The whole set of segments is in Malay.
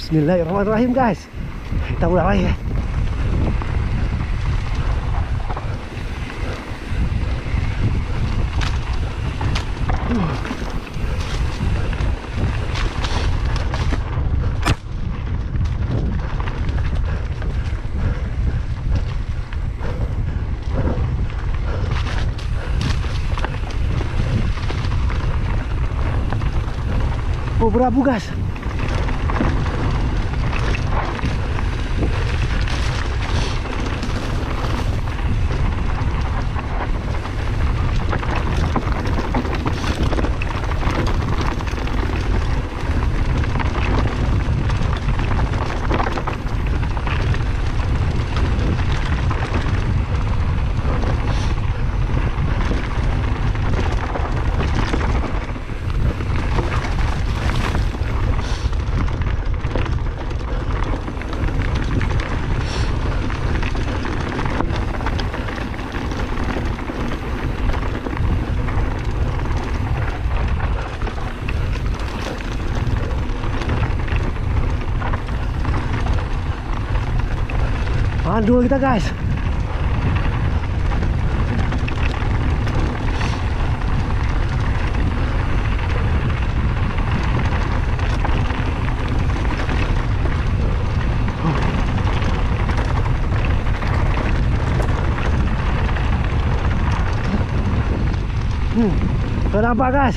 Bismillahirrahmanirrahim guys. Kita mulai ya. Oh, berabu guys. Mandul kita guys. Nampak guys.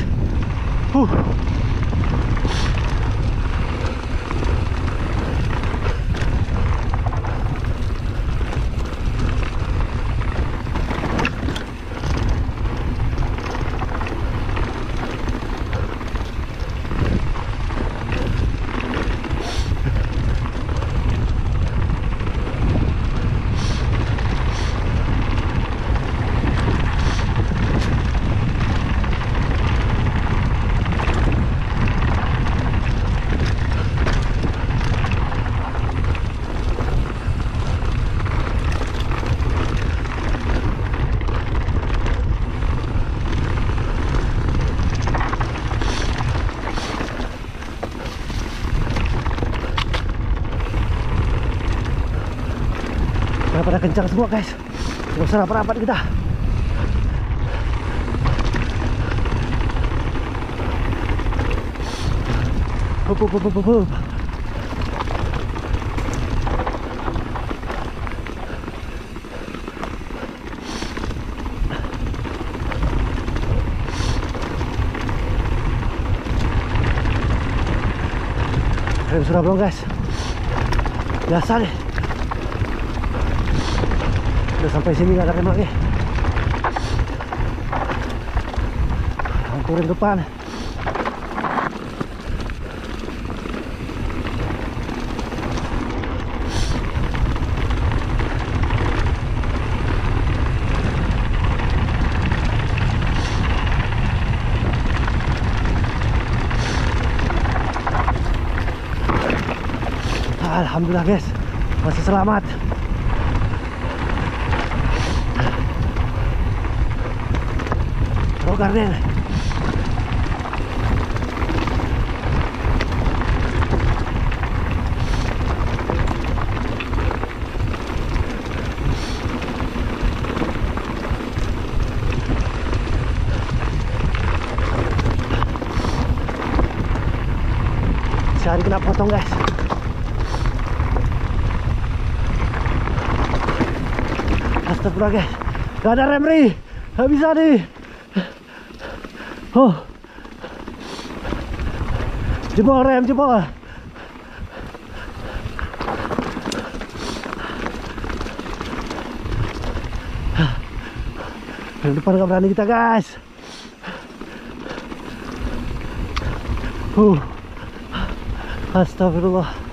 Pada kencang semua guys. Nggak usah rapat-rapat kita. Hup. Rem sudah belum guys. Biasa nih. Udah sampai sini nggak ada rem lagi. Turun depan. Alhamdulillah guys, masih selamat. Garden. Sehari kena potong guys. Astagfirullah guys. Gak ada rem nih. Gak bisa nih. Oh, jebol rem, jebol. Rem depan gak berani kita guys. Astagfirullah.